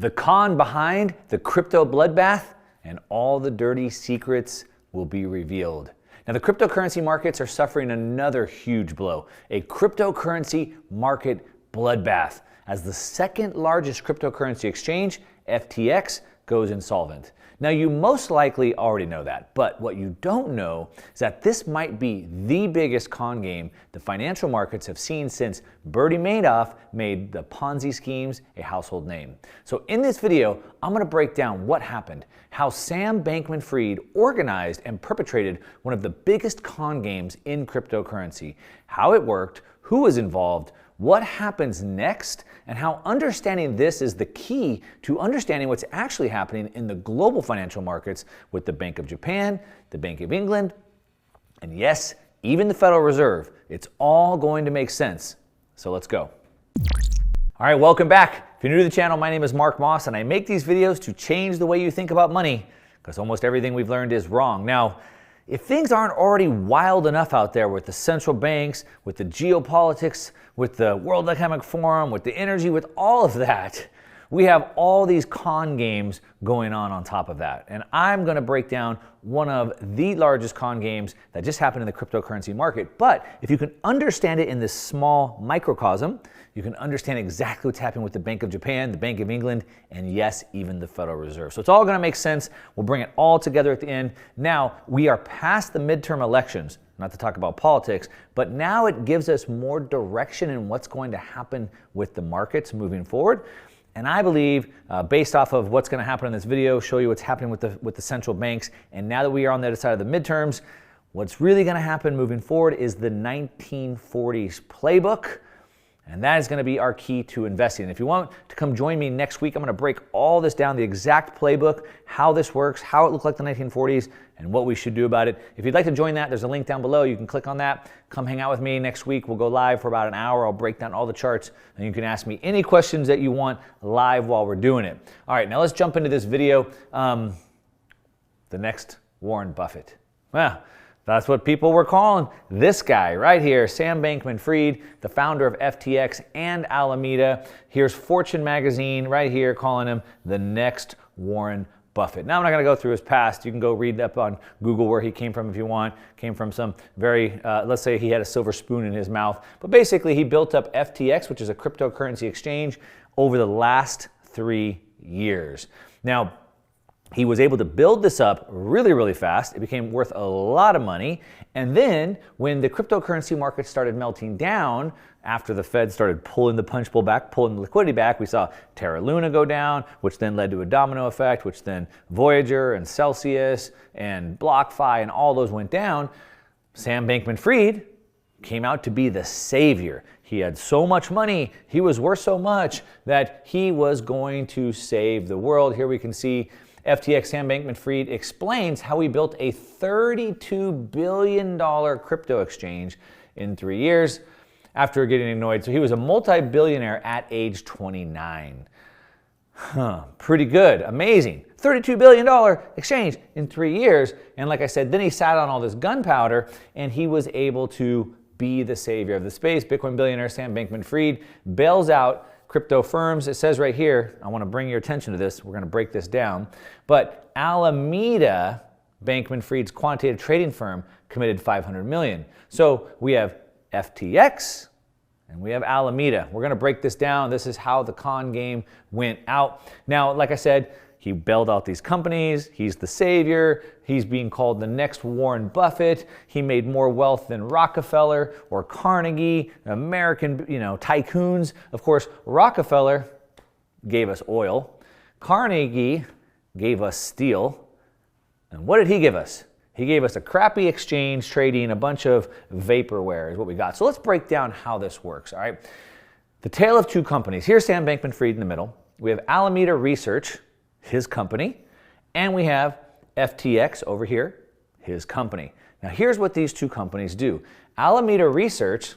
the con behind the crypto bloodbath, and all the dirty secrets will be revealed. Now, the cryptocurrency markets are suffering another huge blow, a cryptocurrency market bloodbath, as the second largest cryptocurrency exchange, FTX, goes insolvent. Now, you most likely already know that, but what you don't know is that this might be the biggest con game the financial markets have seen since Bernie Madoff made the Ponzi schemes a household name. So in this video, I'm going to break down what happened, how Sam Bankman-Fried organized and perpetrated one of the biggest con games in cryptocurrency, how it worked, who was involved, what happens next, and how understanding this is the key to understanding what's actually happening in the global financial markets with the Bank of Japan, the Bank of England, and yes, even the Federal Reserve. It's all going to make sense. So let's go. All right, welcome back. If you're new to the channel, my name is Mark Moss, and I make these videos to change the way you think about money, because almost everything we've learned is wrong. Now, if things aren't already wild enough out there with the central banks, with the geopolitics, with the World Economic Forum, with the energy, with all of that, we have all these con games going on top of that. And I'm going to break down one of the largest con games that just happened in the cryptocurrency market. But if you can understand it in this small microcosm, you can understand exactly what's happening with the Bank of Japan, the Bank of England, and yes, even the Federal Reserve. So it's all going to make sense. We'll bring it all together at the end. Now, we are past the midterm elections, not to talk about politics, but now it gives us more direction in what's going to happen with the markets moving forward. And I believe, based off of what's going to happen in this video, show you what's happening with the central banks. And now that we are on the other side of the midterms, what's really going to happen moving forward is the 1940s playbook. And that is going to be our key to investing. And if you want to come join me next week, I'm going to break all this down, the exact playbook, how this works, how it looked like the 1940s, and what we should do about it. If you'd like to join that, there's a link down below. You can click on that. Come hang out with me next week. We'll go live for about an hour. I'll break down all the charts, and you can ask me any questions that you want live while we're doing it. All right, now let's jump into this video. The next Warren Buffett. Well, that's what people were calling this guy right here, Sam Bankman-Fried, the founder of FTX and Alameda. Here's Fortune magazine right here calling him the next Warren Buffett. Now, I'm not going to go through his past. You can go read up on Google where he came from if you want. Came from some very, let's say he had a silver spoon in his mouth. But basically, he built up FTX, which is a cryptocurrency exchange, over the last 3 years. Now, he was able to build this up really, really fast. It became worth a lot of money. And then when the cryptocurrency market started melting down, after the Fed started pulling the punch bowl back, pulling the liquidity back, we saw Terra Luna go down, which then led to a domino effect, which then Voyager and Celsius and BlockFi and all those went down. Sam Bankman-Fried came out to be the savior. He had so much money, he was worth so much that he was going to save the world. Here we can see FTX Sam Bankman-Fried explains how he built a $32 billion crypto exchange in 3 years after getting annoyed. So he was a multi-billionaire at age 29. Pretty good, amazing. $32 billion exchange in 3 years. And like I said, then he sat on all this gunpowder and he was able to be the savior of the space. Bitcoin billionaire Sam Bankman-Fried bails out crypto firms. It says right here, I want to bring your attention to this. We're going to break this down. But Alameda, Bankman-Fried's quantitative trading firm, committed $500 million. So we have FTX and we have Alameda. We're going to break this down. This is how the con game went out. Now, like I said, he bailed out these companies. He's the savior. He's being called the next Warren Buffett. He made more wealth than Rockefeller or Carnegie, American, tycoons. Of course, Rockefeller gave us oil. Carnegie gave us steel. And what did he give us? He gave us a crappy exchange trading a bunch of vaporware is what we got. So let's break down how this works, all right? The tale of two companies. Here's Sam Bankman-Fried in the middle. We have Alameda Research, his company, and we have FTX over here, his company. Now here's what these two companies do. Alameda Research,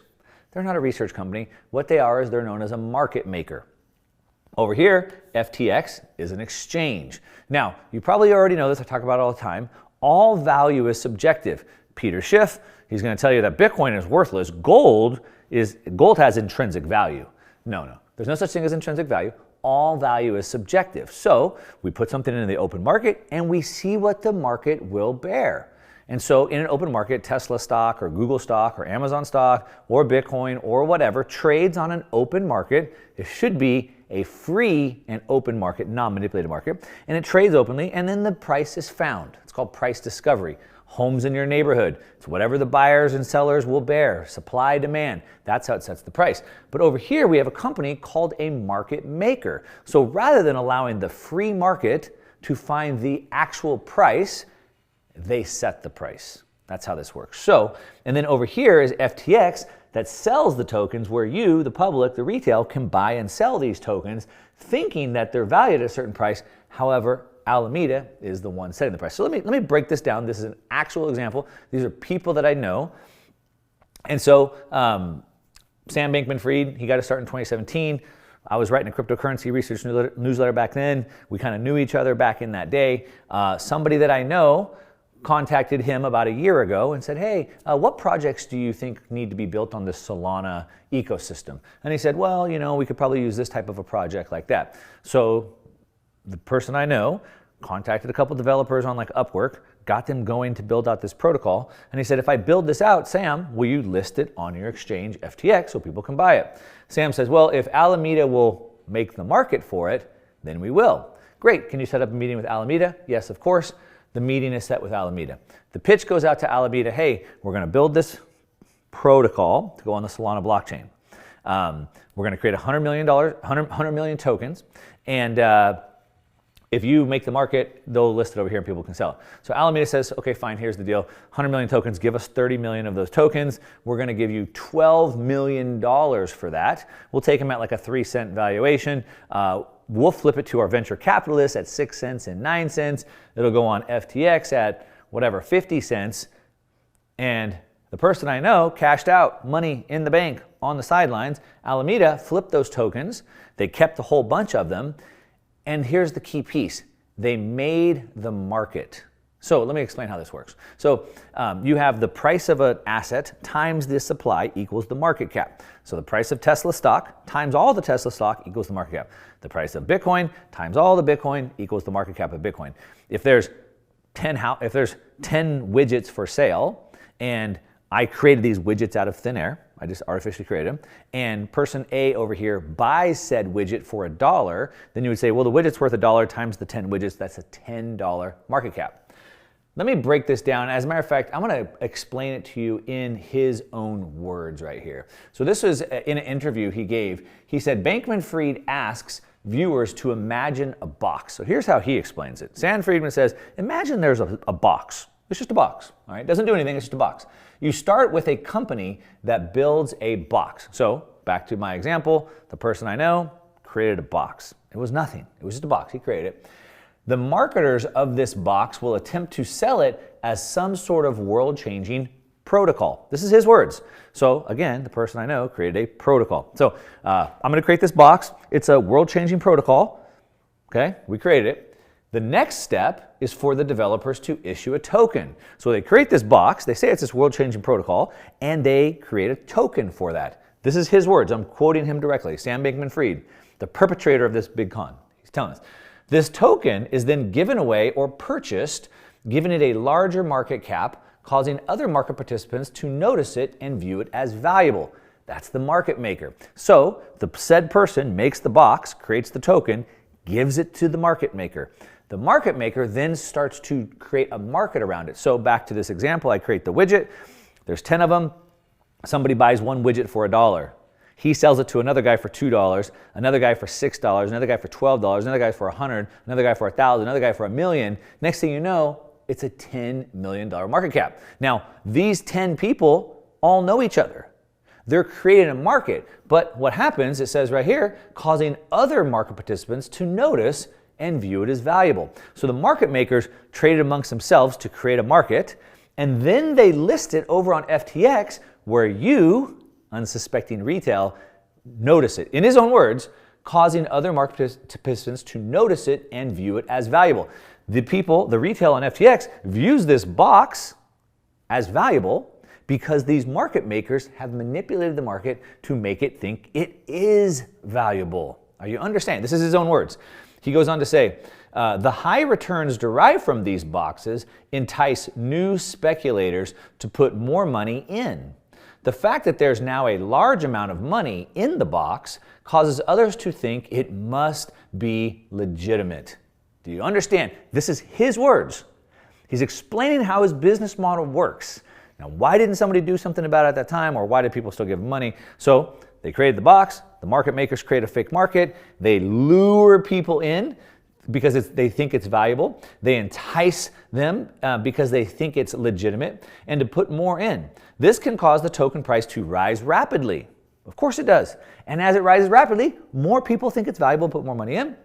they're not a research company. What they are is they're known as a market maker. Over here, FTX is an exchange. Now, you probably already know this, I talk about it all the time. All value is subjective. Peter Schiff, he's going to tell you that Bitcoin is worthless. Gold has intrinsic value. No, there's no such thing as intrinsic value. all value is subjective. So we put something into the open market and we see what the market will bear. And so in an open market, Tesla stock or Google stock or Amazon stock or Bitcoin or whatever trades on an open market. It should be a free and open market, non-manipulated market, and it trades openly, and then the price is found. It's called price discovery. Homes in your neighborhood. It's whatever the buyers and sellers will bear. Supply, demand. That's how it sets the price. But over here, we have a company called a market maker. So rather than allowing the free market to find the actual price, they set the price. That's how this works. So, and then over here is FTX that sells the tokens where you, the public, the retail, can buy and sell these tokens thinking that they're valued at a certain price. However, Alameda is the one setting the price. So let me break this down. This is an actual example. These are people that I know. And so Sam Bankman-Fried, he got to start in 2017. I was writing a cryptocurrency research newsletter back then. We kind of knew each other back in that day. Somebody that I know contacted him about a year ago and said, hey, what projects do you think need to be built on the Solana ecosystem? And he said, well, you know, we could probably use this type of a project like that. So the person I know contacted a couple developers on like Upwork, got them going to build out this protocol. And he said, if I build this out, Sam, will you list it on your exchange FTX so people can buy it? Sam says, well, if Alameda will make the market for it, then we will. Great, can you set up a meeting with Alameda? Yes, of course. The meeting is set with Alameda. The pitch goes out to Alameda, hey, we're gonna build this protocol to go on the Solana blockchain. We're gonna create $100 million tokens, and if you make the market, they'll list it over here and people can sell it. So Alameda says, okay, fine, here's the deal. 100 million tokens, give us 30 million of those tokens. We're gonna give you $12 million for that. We'll take them at like a 3-cent valuation. We'll flip it to our venture capitalists at 6 cents and 9 cents. It'll go on FTX at whatever, 50 cents. And the person I know cashed out money in the bank on the sidelines. Alameda flipped those tokens. They kept a whole bunch of them. And here's the key piece. They made the market. So let me explain how this works. So you have the price of an asset times the supply equals the market cap. So the price of Tesla stock times all the Tesla stock equals the market cap. The price of Bitcoin times all the Bitcoin equals the market cap of Bitcoin. If there's 10 widgets for sale, and I created these widgets out of thin air, I just artificially created them, and person A over here buys said widget for $1, then you would say, well, the widget's worth $1 times the 10 widgets, that's a $10 market cap. Let me break this down. As a matter of fact, I'm gonna explain it to you in his own words right here. So this was in an interview he gave. He said, Bankman-Fried asks viewers to imagine a box. So here's how he explains it. Sam Friedman says, imagine there's a box. It's just a box, all right? It doesn't do anything, it's just a box. You start with a company that builds a box. So back to my example, the person I know created a box. It was nothing, it was just a box, he created it. The marketers of this box will attempt to sell it as some sort of world-changing protocol. This is his words. So again, the person I know created a protocol. So I'm gonna create this box. It's a world-changing protocol, okay? We created it. The next step is for the developers to issue a token. So they create this box, they say it's this world-changing protocol, and they create a token for that. This is his words, I'm quoting him directly, Sam Bankman-Fried, the perpetrator of this big con. He's telling us. This token is then given away or purchased, giving it a larger market cap, causing other market participants to notice it and view it as valuable. That's the market maker. So the said person makes the box, creates the token, gives it to the market maker. The market maker then starts to create a market around it. So back to this example, I create the widget. There's 10 of them. Somebody buys one widget for $1. He sells it to another guy for $2, another guy for $6, another guy for $12, another guy for $100, another guy for $1,000, another guy for $1 million. Next thing you know, it's a $10 million market cap. Now, these 10 people all know each other. They're creating a market, but what happens, it says right here, causing other market participants to notice and view it as valuable. So the market makers traded amongst themselves to create a market, and then they list it over on FTX where you, unsuspecting retail, notice it. In his own words, causing other market participants to notice it and view it as valuable. The people, the retail on FTX, views this box as valuable because these market makers have manipulated the market to make it think it is valuable. Are you understanding? This is his own words. He goes on to say, the high returns derived from these boxes entice new speculators to put more money in. The fact that there's now a large amount of money in the box causes others to think it must be legitimate. Do you understand? This is his words. He's explaining how his business model works. Now, why didn't somebody do something about it at that time, or why did people still give him money? So they created the box. The market makers create a fake market. They lure people in because they think it's valuable. They entice them because they think it's legitimate, and to put more in. This can cause the token price to rise rapidly. Of course it does. And as it rises rapidly, more people think it's valuable, put more money in.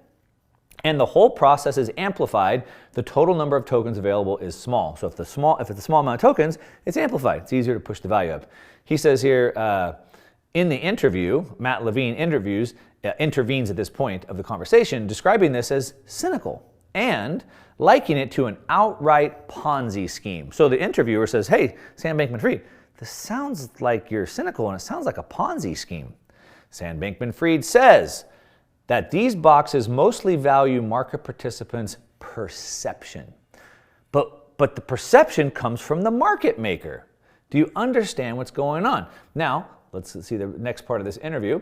And the whole process is amplified. The total number of tokens available is small. So if it's a small amount of tokens, it's amplified. It's easier to push the value up. He says here, in the interview, Matt Levine intervenes at this point of the conversation, describing this as cynical and likening it to an outright Ponzi scheme. So the interviewer says, hey, Sam Bankman-Fried, this sounds like you're cynical and it sounds like a Ponzi scheme. Sam Bankman-Fried says that these boxes mostly value market participants' perception. But the perception comes from the market maker. Do you understand what's going on? Now, let's see the next part of this interview.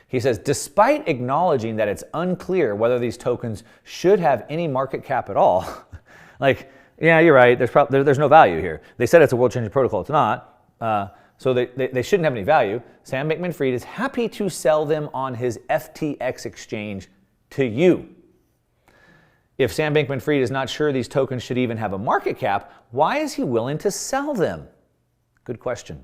He says, despite acknowledging that it's unclear whether these tokens should have any market cap at all, like, yeah, you're right, there's no value here. They said it's a world-changing protocol, it's not. So they shouldn't have any value. Sam Bankman-Fried is happy to sell them on his FTX exchange to you. If Sam Bankman-Fried is not sure these tokens should even have a market cap, why is he willing to sell them? Good question.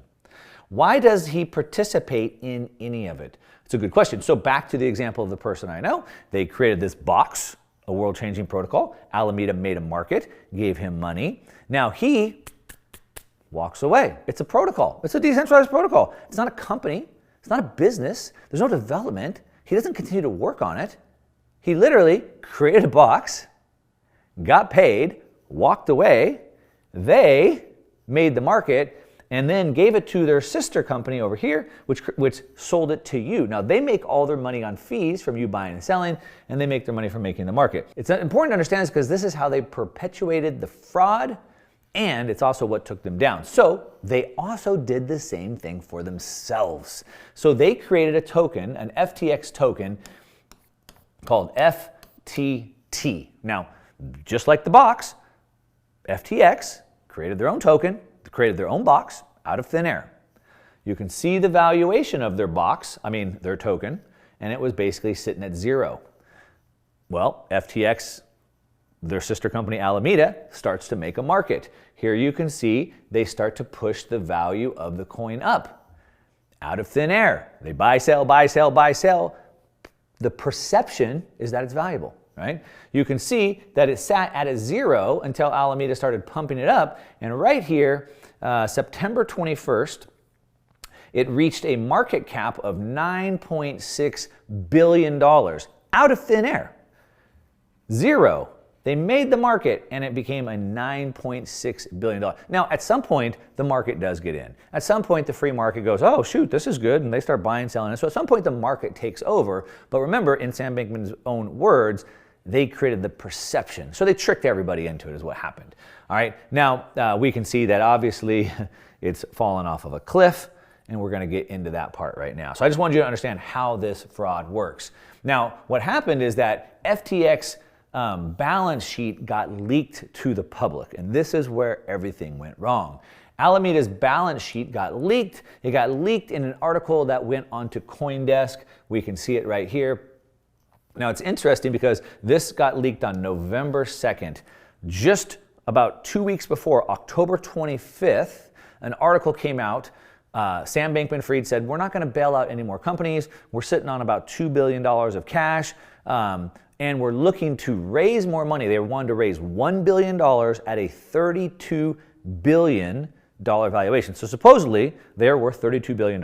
Why does he participate in any of it? It's a good question. So back to the example of the person I know. They created this box, a world-changing protocol. Alameda made a market, gave him money. Now he walks away. It's a protocol. It's a decentralized protocol. It's not a company. It's not a business. There's no development. He doesn't continue to work on it. He literally created a box, got paid, walked away. They made the market and then gave it to their sister company over here, which sold it to you. Now, they make all their money on fees from you buying and selling, and they make their money from making the market. It's important to understand this because this is how they perpetuated the fraud, and it's also what took them down. So they also did the same thing for themselves. So they created a token, an FTX token, called FTT. Now, just like the box, FTX created their own token, created their own box out of thin air. You can see the valuation of their box, their token, and it was basically sitting at zero. Well, FTX, their sister company Alameda, starts to make a market. Here you can see they start to push the value of the coin up out of thin air. They buy, sell, buy, sell, buy, sell. The perception is that it's valuable, right? You can see that it sat at a zero until Alameda started pumping it up. And right here, September 21st, it reached a market cap of $9.6 billion out of thin air. Zero. They made the market and it became a $9.6 billion. Now, at some point, the market does get in. At some point, the free market goes, oh, shoot, this is good. And they start buying, selling it. So at some point, the market takes over. But remember, in Sam Bankman's own words, they created the perception. So they tricked everybody into it is what happened. All right. Now, we can see that obviously it's fallen off of a cliff. And we're going to get into that part right now. So I just wanted you to understand how this fraud works. Now, what happened is that FTX balance sheet got leaked to the public, and this is where everything went wrong. Alameda's balance sheet got leaked. It got leaked in an article that went onto CoinDesk. We can see it right here. Now, it's interesting because this got leaked on November 2nd. Just about 2 weeks before, October 25th, an article came out. Sam Bankman-Fried said, we're not going to bail out any more companies. We're sitting on about $2 billion of cash. And we're looking to raise more money. They wanted to raise $1 billion at a $32 billion valuation. So supposedly, they're worth $32 billion.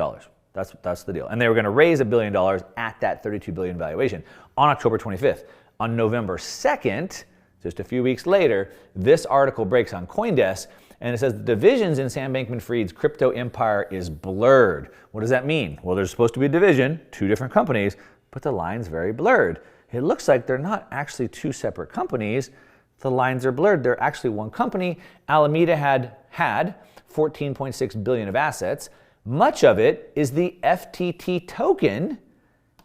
That's the deal. And they were going to raise $1 billion at that $32 billion valuation on October 25th. On November 2nd, just a few weeks later, this article breaks on CoinDesk, and it says the divisions in Sam Bankman-Fried's crypto empire is blurred. What does that mean? Well, there's supposed to be a division, two different companies. but the line's very blurred. It looks like they're not actually two separate companies. The lines are blurred. They're actually one company. Alameda had 14.6 billion of assets. Much of it is the FTT token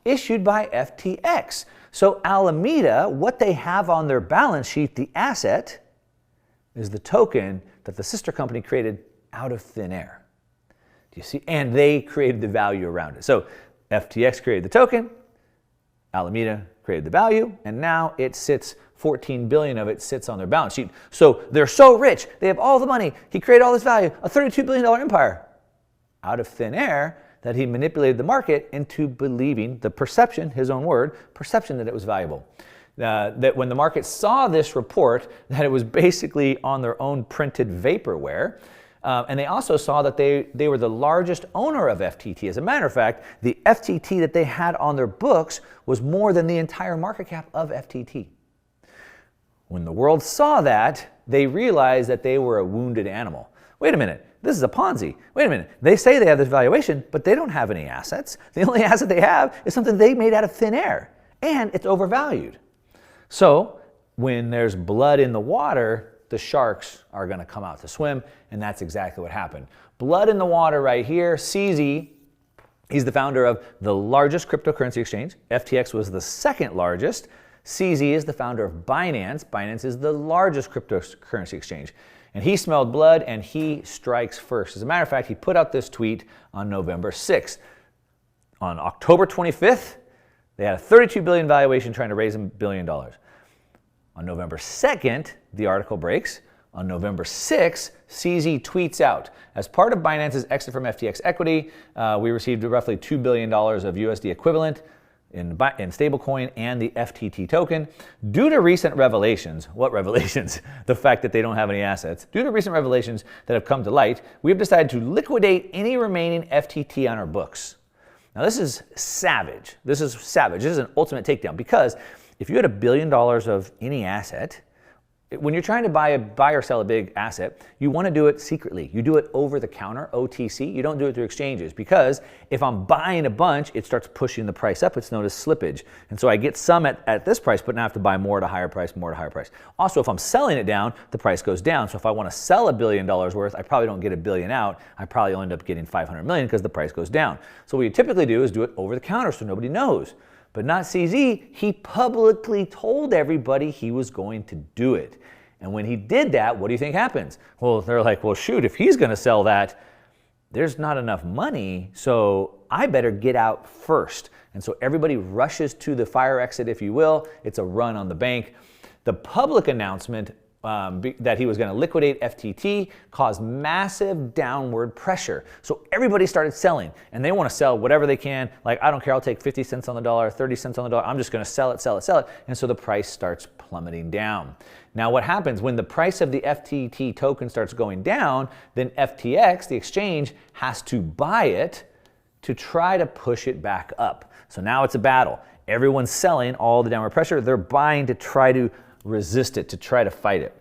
issued by FTX. So Alameda, what they have on their balance sheet, the asset, is the token that the sister company created out of thin air. Do you see? And they created the value around it. So FTX created the token, Alameda created the value, and now it sits, 14 billion of it sits on their balance sheet. So they're so rich, they have all the money, he created all this value, a $32 billion empire out of thin air, that he manipulated the market into believing the perception, his own word, perception that it was valuable. That when the market saw this report, that it was basically on their own printed vaporware, and they also saw that they were the largest owner of FTT. As a matter of fact, the FTT that they had on their books was more than the entire market cap of FTT. When the world saw that, they realized that they were a wounded animal. Wait a minute, this is a Ponzi. Wait a minute, they say they have this valuation, but they don't have any assets. The only asset they have is something they made out of thin air, and it's overvalued. So when there's blood in the water, the sharks are going to come out to swim, and that's exactly what happened. Blood in the water right here. CZ, he's the founder of the largest cryptocurrency exchange. FTX was the second largest. CZ is the founder of Binance. Binance is the largest cryptocurrency exchange. And he smelled blood, and he strikes first. As a matter of fact, he put out this tweet on November 6th. On October 25th, they had a $32 billion valuation trying to raise $1 billion. On November 2nd, the article breaks. On November 6th, CZ tweets out, as part of Binance's exit from FTX equity, we received roughly $2 billion of USD equivalent in stablecoin and the FTT token. Due to recent revelations, what revelations? The fact that they don't have any assets. Due to recent revelations that have come to light, we have decided to liquidate any remaining FTT on our books. Now this is savage. This is savage. This is an ultimate takedown, because if you had $1 billion of any asset, when you're trying to buy or sell a big asset, you want to do it secretly. You do it over the counter, OTC. You don't do it through exchanges, because if I'm buying a bunch, it starts pushing the price up. It's known as slippage. And so I get some at this price, but now I have to buy more at a higher price, more at a higher price. Also, if I'm selling it down, the price goes down. So if I want to sell $1 billion worth, I probably don't get $1 billion out. I probably end up getting 500 million because the price goes down. So what you typically do is do it over the counter so nobody knows. But not CZ. He publicly told everybody he was going to do it. And when he did that, what do you think happens? Well, they're like, well, shoot, if he's going to sell that, there's not enough money, so I better get out first. And so everybody rushes to the fire exit, if you will. It's a run on the bank. The public announcement that he was going to liquidate FTT caused massive downward pressure. So everybody started selling, and they want to sell whatever they can. Like, I don't care, I'll take 50 cents on the dollar, 30 cents on the dollar. I'm just going to sell it, sell it, sell it. And so the price starts plummeting down. Now what happens when the price of the FTT token starts going down, then FTX, the exchange, has to buy it to try to push it back up. So now it's a battle. Everyone's selling all the downward pressure. They're buying to try to resist it, to try to fight it.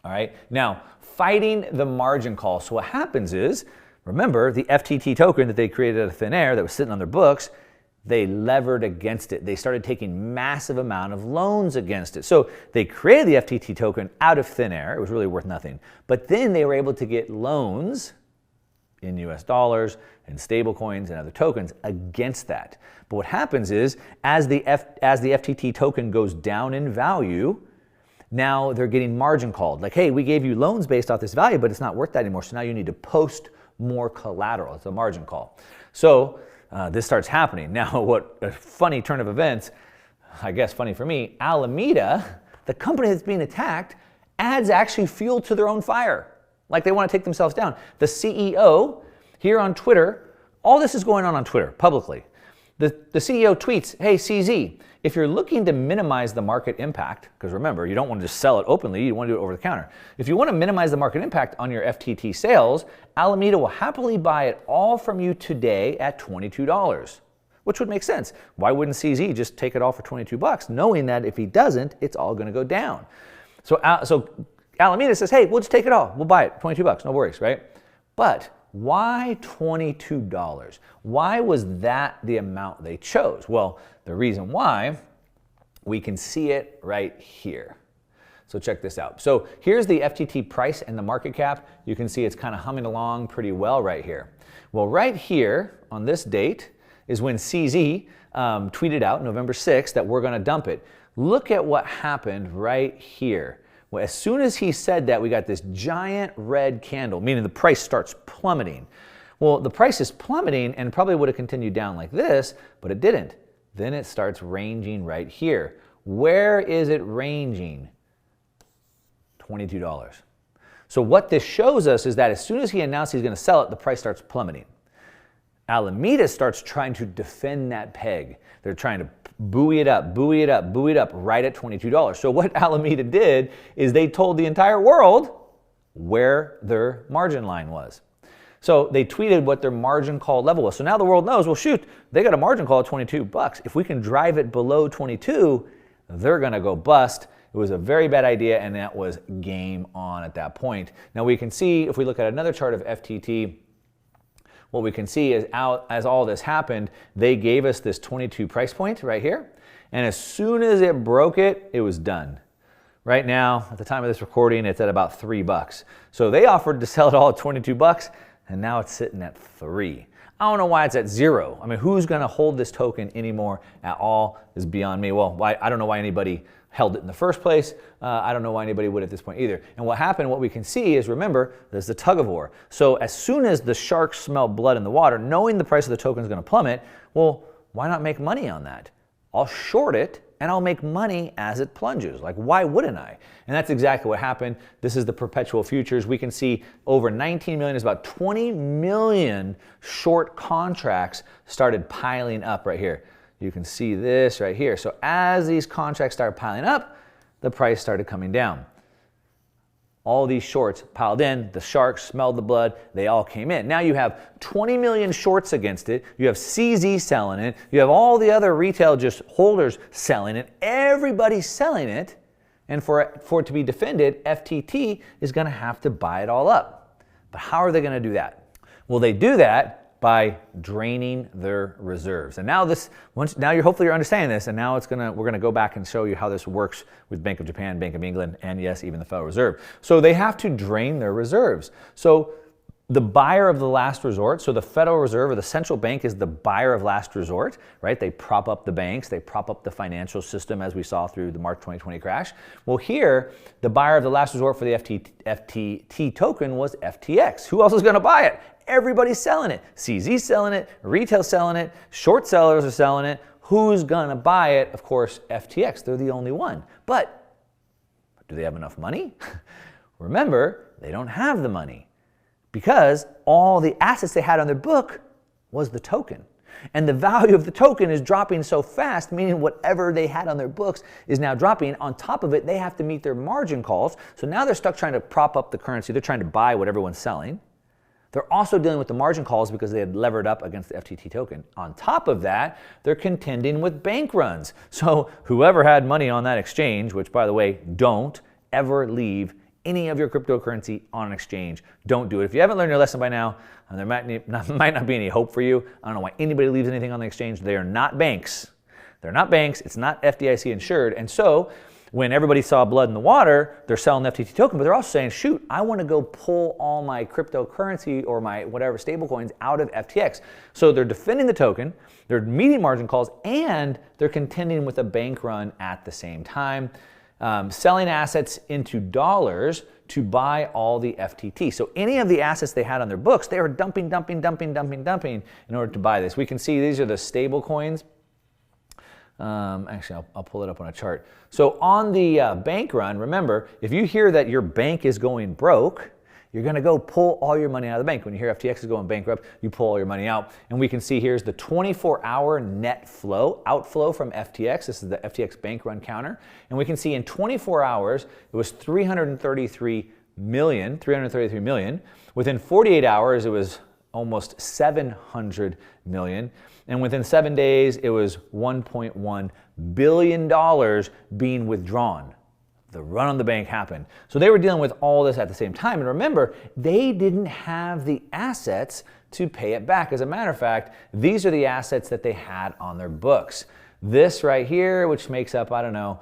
All right. Now, fighting the margin call. So what happens is, remember the FTT token that they created out of thin air that was sitting on their books, they levered against it. They started taking massive amount of loans against it. So they created the FTT token out of thin air. It was really worth nothing. But then they were able to get loans in US dollars and stable coins and other tokens against that. But what happens is, as the FTT token goes down in value, now they're getting margin called. Like, hey, we gave you loans based off this value, but it's not worth that anymore. So now you need to post more collateral. It's a margin call. So this starts happening. Now, what a funny turn of events, I guess funny for me, Alameda, the company that's being attacked, adds actually fuel to their own fire. Like they want to take themselves down. The CEO here on Twitter, all this is going on Twitter publicly. The CEO tweets, hey, CZ, if you're looking to minimize the market impact, because remember, you don't want to just sell it openly, you want to do it over the counter. If you want to minimize the market impact on your FTT sales, Alameda will happily buy it all from you today at $22, which would make sense. Why wouldn't CZ just take it all for $22, knowing that if he doesn't, it's all going to go down? So Alameda says, hey, we'll just take it all. We'll buy it, $22, no worries, right? But why $22? Why was that the amount they chose? Well, the reason why, we can see it right here. So check this out. So here's the FTT price and the market cap. You can see it's kind of humming along pretty well right here. Well, right here on this date is when CZ tweeted out November 6th that we're going to dump it. Look at what happened right here. Well, as soon as he said that, we got this giant red candle, meaning the price starts plummeting. Well, the price is plummeting and probably would have continued down like this, but it didn't. Then it starts ranging right here. Where is it ranging? $22. So what this shows us is that as soon as he announced he's going to sell it, the price starts plummeting. Alameda starts trying to defend that peg. They're trying to buoy it up, buoy it up, buoy it up right at $22. So what Alameda did is they told the entire world where their margin line was. So they tweeted what their margin call level was. So now the world knows, well, shoot, they got a margin call at $22. If we can drive it below 22, they're going to go bust. It was a very bad idea, and that was game on at that point. Now we can see, if we look at another chart of FTT, what we can see is as all this happened, they gave us this 22 price point right here. And as soon as it broke it, it was done. Right now, at the time of this recording, it's at about $3. So they offered to sell it all at $22, and now it's sitting at $3. I don't know why it's at 0. I mean, who's going to hold this token anymore at all is beyond me. Well, I don't know why anybody held it in the first place. I don't know why anybody would at this point either. And what happened, what we can see is, remember, there's the tug of war. So as soon as the sharks smell blood in the water, knowing the price of the token is going to plummet, well, why not make money on that? I'll short it and I'll make money as it plunges. Like, why wouldn't I? And that's exactly what happened. This is the perpetual futures. We can see over 19 million, is about 20 million short contracts started piling up right here. You can see this right here. So as these contracts started piling up, the price started coming down. All these shorts piled in, the sharks smelled the blood, they all came in. Now you have 20 million shorts against it, you have CZ selling it, you have all the other retail just holders selling it, everybody's selling it, and for it to be defended, FTT is going to have to buy it all up. But how are they going to do that? Well, they do that by draining their reserves. And now hopefully you're understanding this, and now we're gonna go back and show you how this works with Bank of Japan, Bank of England, and yes, even the Federal Reserve. So they have to drain their reserves. So the buyer of the last resort, so the Federal Reserve or the central bank is the buyer of last resort, right? They prop up the banks, they prop up the financial system as we saw through the March 2020 crash. Well, here, the buyer of the last resort for the FTT token was FTX. Who else is gonna buy it? Everybody's selling it. CZ's selling it, retail selling it, short sellers are selling it. Who's gonna buy it? Of course, FTX, they're the only one. But do they have enough money? Remember, they don't have the money because all the assets they had on their book was the token. And the value of the token is dropping so fast, meaning whatever they had on their books is now dropping. On top of it, they have to meet their margin calls. So now they're stuck trying to prop up the currency. They're trying to buy what everyone's selling. They're also dealing with the margin calls because they had levered up against the FTT token. On top of that, they're contending with bank runs. So whoever had money on that exchange, which by the way, don't ever leave any of your cryptocurrency on an exchange. Don't do it. If you haven't learned your lesson by now, and there might not be any hope for you. I don't know why anybody leaves anything on the exchange. They are not banks. They're not banks. It's not FDIC insured. And so when everybody saw blood in the water, they're selling the FTT token, but they're also saying, shoot, I want to go pull all my cryptocurrency or my whatever stable coins out of FTX. So they're defending the token, they're meeting margin calls, and they're contending with a bank run at the same time, selling assets into dollars to buy all the FTT. So any of the assets they had on their books, they were dumping in order to buy this. We can see these are the stable coins. Actually, I'll pull it up on a chart. So on the bank run, remember, if you hear that your bank is going broke, you're going to go pull all your money out of the bank. When you hear FTX is going bankrupt, you pull all your money out. And we can see here's the 24-hour net outflow from FTX. This is the FTX bank run counter. And we can see in 24 hours, it was 333 million. Within 48 hours, it was almost 700 million. And within 7 days, it was $1.1 billion being withdrawn. the run on the bank happened. So they were dealing with all this at the same time. And remember, they didn't have the assets to pay it back. As a matter of fact, these are the assets that they had on their books. This right here, which makes up, I don't know,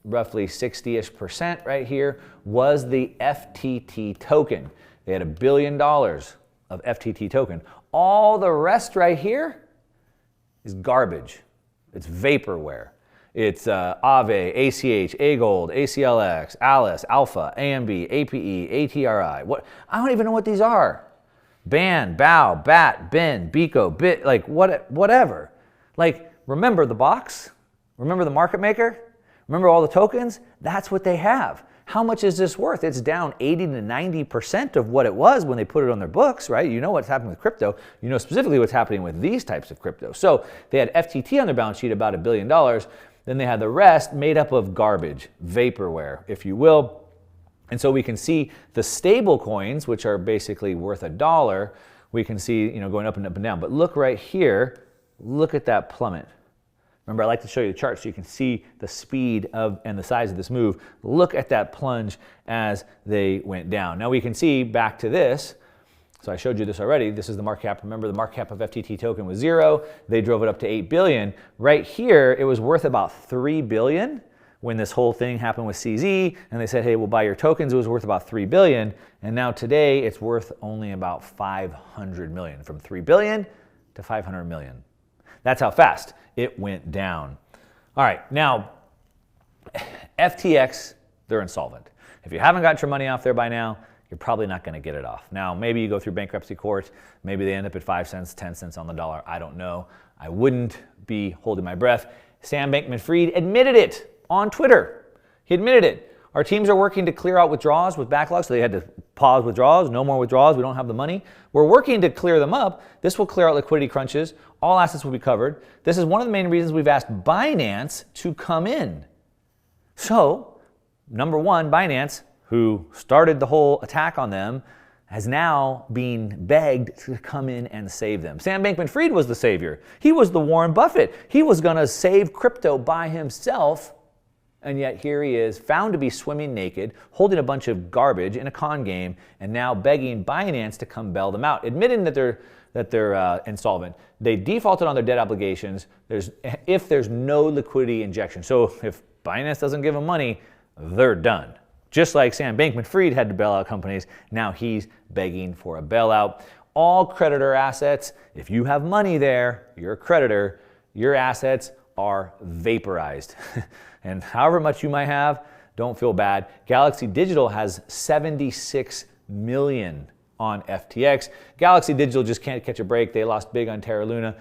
roughly 60-ish% right here, was the FTT token. They had $1 billion of FTT token. All the rest right here is garbage. It's vaporware. It's AVE, ACH, AGold, ACLX, ALICE, Alpha, AMB, APE, ATRI. What? I don't even know what these are. BAN, BOW, BAT, BIN, BICO, BIT, like whatever. Like, remember the box? Remember the market maker? Remember all the tokens? That's what they have. How much is this worth? It's down 80 to 90% of what it was when they put it on their books, right? You know what's happening with crypto. You know specifically what's happening with these types of crypto. So they had FTT on their balance sheet, about $1 billion. Then they had the rest made up of garbage, vaporware, if you will. And so we can see the stable coins, which are basically worth $1, we can see, going up and up and down. But look right here, look at that plummet. Remember, I like to show you the chart so you can see the speed of and the size of this move. Look at that plunge as they went down. Now we can see back to this. So I showed you this already. This is the market cap. Remember, the market cap of FTT token was 0. They drove it up to 8 billion. Right here, it was worth about 3 billion when this whole thing happened with CZ, and they said, hey, we'll buy your tokens. It was worth about 3 billion. And now today, it's worth only about 500 million, from 3 billion to 500 million. That's how fast it went down. All right, now, FTX, they're insolvent. If you haven't got your money off there by now, you're probably not going to get it off. Now, maybe you go through bankruptcy court. Maybe they end up at 5 cents, 10 cents on the dollar. I don't know. I wouldn't be holding my breath. Sam Bankman-Fried admitted it on Twitter. He admitted it. Our teams are working to clear out withdrawals with backlogs, so they had to pause withdrawals. No more withdrawals. We don't have the money. We're working to clear them up. This will clear out liquidity crunches. All assets will be covered. This is one of the main reasons we've asked Binance to come in. So, number one, Binance, who started the whole attack on them, has now been begged to come in and save them. Sam Bankman-Fried was the savior. He was the Warren Buffett. He was going to save crypto by himself, and yet here he is, found to be swimming naked, holding a bunch of garbage in a con game, and now begging Binance to come bail them out, admitting that they're insolvent. They defaulted on their debt obligations if there's no liquidity injection. So if Binance doesn't give them money, they're done. Just like Sam Bankman-Fried had to bail out companies, now he's begging for a bailout. All creditor assets, if you have money there, you're a creditor, your assets are vaporized. And however much you might have, don't feel bad. Galaxy Digital has 76 million on FTX. Galaxy Digital just can't catch a break. They lost big on Terra Luna.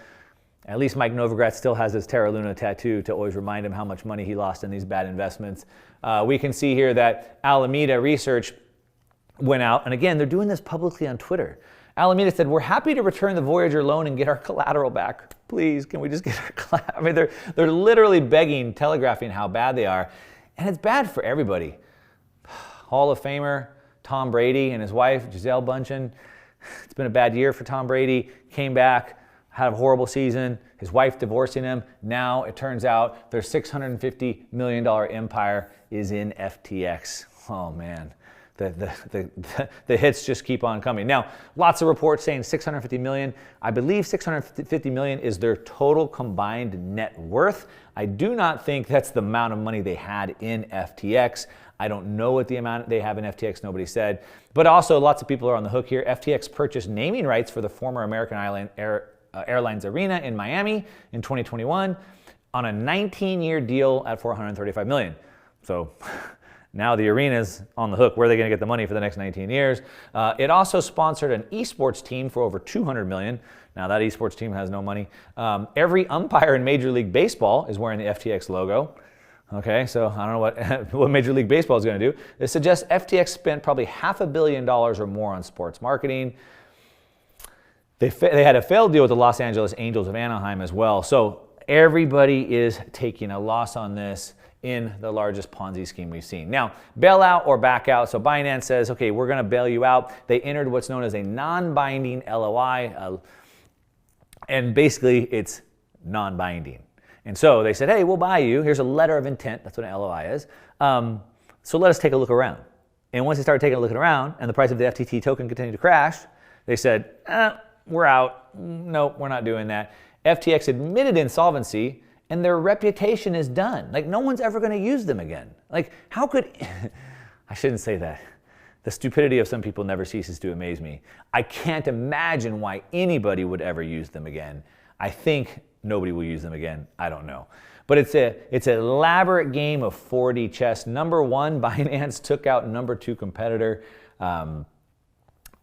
At least Mike Novogratz still has his Terra Luna tattoo to always remind him how much money he lost in these bad investments. We can see here that Alameda Research went out, and again, they're doing this publicly on Twitter. Alameda said, we're happy to return the Voyager loan and get our collateral back. Please, can we just get our collateral? I mean, they're literally begging, telegraphing how bad they are. And it's bad for everybody. Hall of Famer Tom Brady and his wife, Gisele Bündchen. It's been a bad year for Tom Brady. Came back, had a horrible season. His wife divorcing him. Now it turns out their $650 million empire is in FTX. Oh, man. The hits just keep on coming. Now, lots of reports saying 650 million. I believe 650 million is their total combined net worth. I do not think that's the amount of money they had in FTX. I don't know what the amount they have in FTX, nobody said. But also, lots of people are on the hook here. FTX purchased naming rights for the former American Airlines Arena in Miami in 2021 on a 19-year deal at $435 million. So now the arena's on the hook. Where are they going to get the money for the next 19 years? It also sponsored an esports team for over $200 million. Now that esports team has no money. Every umpire in Major League Baseball is wearing the FTX logo. Okay, so I don't know what Major League Baseball is going to do. It suggests FTX spent probably $500 million or more on sports marketing. They had a failed deal with the Los Angeles Angels of Anaheim as well. So everybody is taking a loss on this in the largest Ponzi scheme we've seen. Now, bailout or back out. So Binance says, okay, we're going to bail you out. They entered what's known as a non-binding LOI, and basically it's non-binding. And so they said, hey, we'll buy you. Here's a letter of intent. That's what an LOI is. So let us take a look around. And once they started taking a look around and the price of the FTT token continued to crash, they said, we're out. Nope, we're not doing that. FTX admitted insolvency and their reputation is done. Like, no one's ever going to use them again. Like, how could, I shouldn't say that. The stupidity of some people never ceases to amaze me. I can't imagine why anybody would ever use them again. I think nobody will use them again. I don't know. But it's an elaborate game of 4D chess. Number one, Binance took out number two competitor,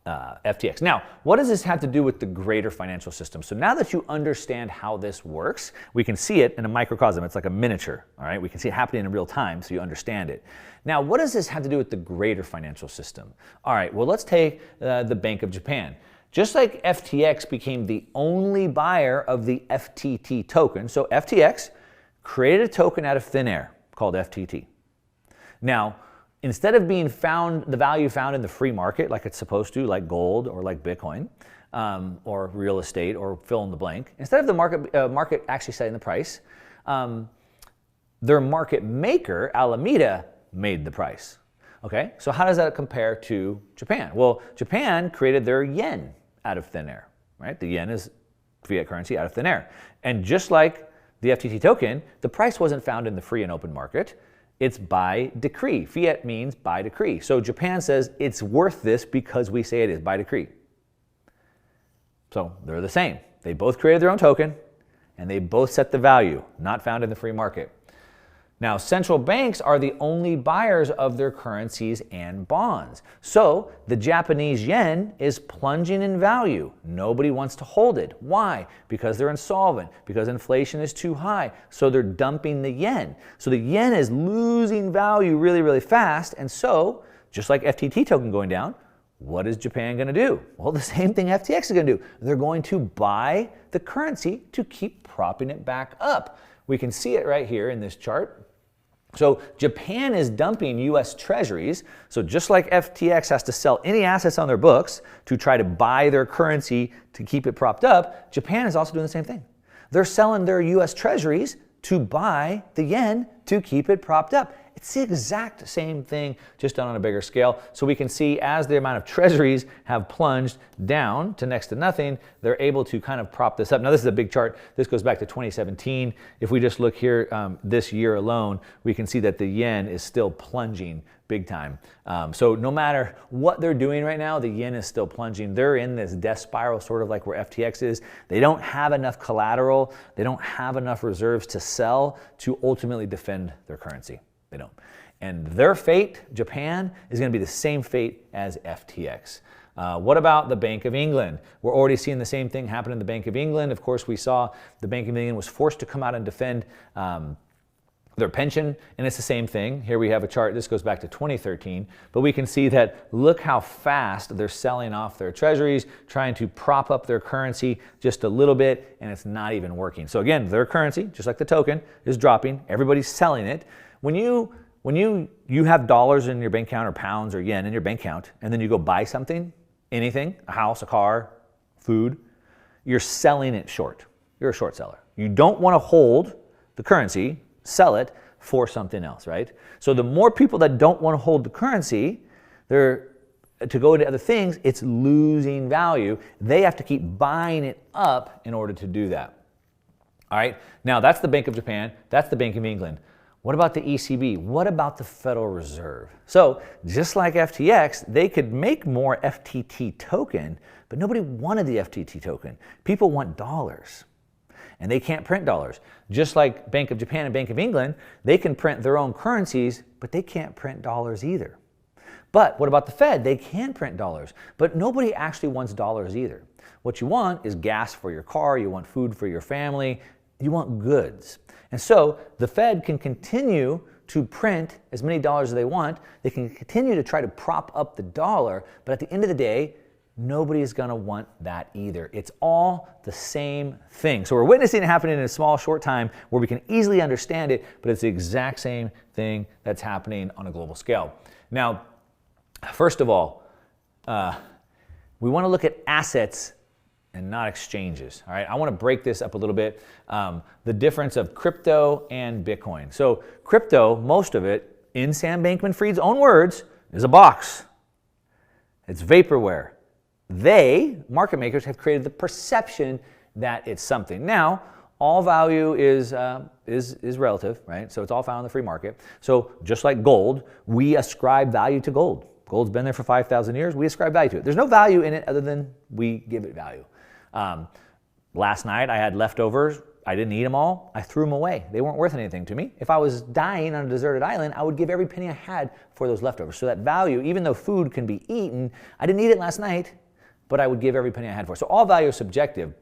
FTX. Now, what does this have to do with the greater financial system? So now that you understand how this works, we can see it in a microcosm. It's like a miniature, all right? We can see it happening in real time so you understand it. Now, what does this have to do with the greater financial system? All right, well, let's take the Bank of Japan. Just like FTX became the only buyer of the FTT token, so FTX created a token out of thin air called FTT. Now, instead of being the value found in the free market like it's supposed to, like gold or like Bitcoin, or real estate or fill in the blank, instead of the market actually setting the price, their market maker, Alameda, made the price. Okay, so how does that compare to Japan? Well, Japan created their yen out of thin air, right? The yen is fiat currency out of thin air. And just like the FTT token, the price wasn't found in the free and open market. It's by decree. Fiat means by decree. So Japan says it's worth this because we say it is by decree. So they're the same. They both created their own token and they both set the value, not found in the free market. Now, central banks are the only buyers of their currencies and bonds. So the Japanese yen is plunging in value. Nobody wants to hold it. Why? Because they're insolvent, because inflation is too high. So they're dumping the yen. So the yen is losing value really, really fast. And so, just like FTT token going down, what is Japan going to do? Well, the same thing FTX is going to do. They're going to buy the currency to keep propping it back up. We can see it right here in this chart. So Japan is dumping US treasuries. So just like FTX has to sell any assets on their books to try to buy their currency to keep it propped up, Japan is also doing the same thing. They're selling their US treasuries to buy the yen to keep it propped up. It's the exact same thing, just done on a bigger scale. So we can see as the amount of treasuries have plunged down to next to nothing, they're able to kind of prop this up. Now, this is a big chart. This goes back to 2017. If we just look here this year alone, we can see that the yen is still plunging big time. So no matter what they're doing right now, the yen is still plunging. They're in this death spiral, sort of like where FTX is. They don't have enough collateral. They don't have enough reserves to sell to ultimately defend their currency. They don't. And their fate, Japan, is going to be the same fate as FTX. What about the Bank of England? We're already seeing the same thing happen in the Bank of England. Of course, we saw the Bank of England was forced to come out and defend their pension, and it's the same thing. Here we have a chart. This goes back to 2013, but we can see that look how fast they're selling off their treasuries, trying to prop up their currency just a little bit, and it's not even working. So again, their currency, just like the token, is dropping. Everybody's selling it. When you have dollars in your bank account or pounds or yen in your bank account, and then you go buy something, anything, a house, a car, food, you're selling it short. You're a short seller. You don't want to hold the currency, sell it for something else, right? So the more people that don't want to hold the currency, they're to go into other things, it's losing value. They have to keep buying it up in order to do that. All right, now that's the Bank of Japan, that's the Bank of England. What about the ECB? What about the Federal Reserve? So just like FTX, they could make more FTT token, but nobody wanted the FTT token. People want dollars, and they can't print dollars. Just like Bank of Japan and Bank of England, they can print their own currencies, but they can't print dollars either. But what about the Fed? They can print dollars, but nobody actually wants dollars either. What you want is gas for your car, you want food for your family, you want goods. And so the Fed can continue to print as many dollars as they want. They can continue to try to prop up the dollar, but at the end of the day, nobody is going to want that either. It's all the same thing. So we're witnessing it happening in a small, short time where we can easily understand it, but it's the exact same thing that's happening on a global scale. Now, first of all, we want to look at assets and not exchanges. All right, I want to break this up a little bit. The difference of crypto and Bitcoin. So crypto, most of it, in Sam Bankman-Fried's own words, is a box. It's vaporware. They, market makers, have created the perception that it's something. Now, all value is relative, right? So it's all found in the free market. So just like gold, we ascribe value to gold. Gold's been there for 5,000 years. We ascribe value to it. There's no value in it other than we give it value. Last night I had leftovers. I didn't eat them all. I threw them away. They weren't worth anything to me. If I was dying on a deserted island, I would give every penny I had for those leftovers. So that value, even though food can be eaten, I didn't eat it last night, but I would give every penny I had for it. So all value is subjective.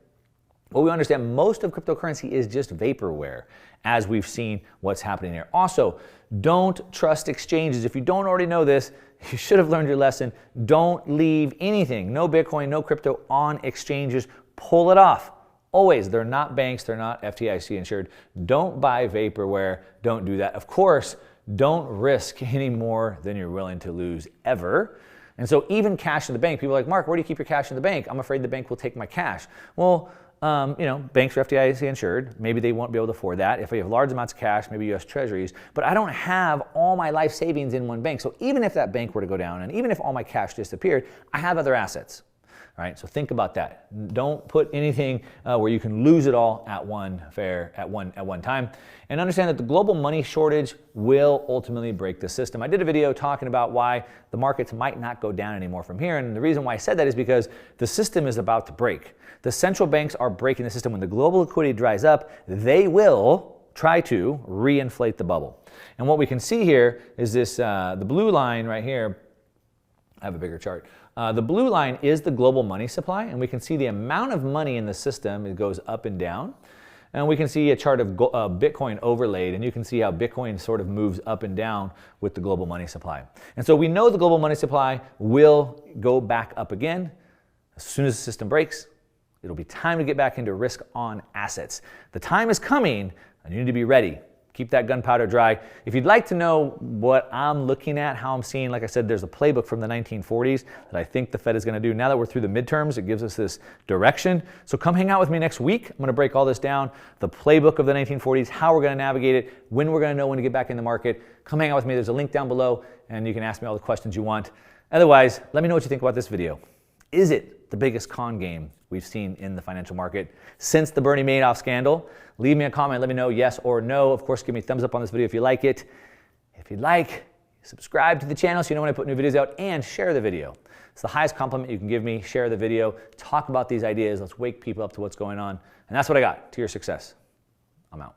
Well, we understand most of cryptocurrency is just vaporware, as we've seen what's happening here. Also, don't trust exchanges. If you don't already know this, you should have learned your lesson. Don't leave anything, no Bitcoin, no crypto, on exchanges. Pull it off. Always. They're not banks. They're not FDIC insured. Don't buy vaporware. Don't do that. Of course, don't risk any more than you're willing to lose ever. And so even cash in the bank, people are like, Mark, where do you keep your cash in the bank? I'm afraid the bank will take my cash. Well, banks are FDIC insured. Maybe they won't be able to afford that. If you have large amounts of cash, maybe U.S. Treasuries. But I don't have all my life savings in one bank. So even if that bank were to go down, and even if all my cash disappeared, I have other assets. All right, so think about that. Don't put anything where you can lose it all at one time. And understand that the global money shortage will ultimately break the system. I did a video talking about why the markets might not go down anymore from here. And the reason why I said that is because the system is about to break. The central banks are breaking the system. When the global liquidity dries up, they will try to reinflate the bubble. And what we can see here is this, the blue line right here. I have a bigger chart. The blue line is the global money supply, and we can see the amount of money in the system. It goes up and down. And we can see a chart of Bitcoin overlaid, and you can see how Bitcoin sort of moves up and down with the global money supply. And so we know the global money supply will go back up again. As soon as the system breaks, it'll be time to get back into risk on assets. The time is coming, and you need to be ready. Keep that gunpowder dry. If you'd like to know what I'm looking at, how I'm seeing, like I said, there's a playbook from the 1940s that I think the Fed is going to do. Now that we're through the midterms, it gives us this direction. So come hang out with me next week. I'm going to break all this down, the playbook of the 1940s, how we're going to navigate it, when we're going to know when to get back in the market. Come hang out with me. There's a link down below, and you can ask me all the questions you want. Otherwise, let me know what you think about this video. Is it the biggest con game we've seen in the financial market since the Bernie Madoff scandal? Leave me a comment. Let me know yes or no. Of course, give me a thumbs up on this video if you like it. If you'd like, subscribe to the channel so you know when I put new videos out, and share the video. It's the highest compliment you can give me. Share the video. Talk about these ideas. Let's wake people up to what's going on. And that's what I got to your success. I'm out.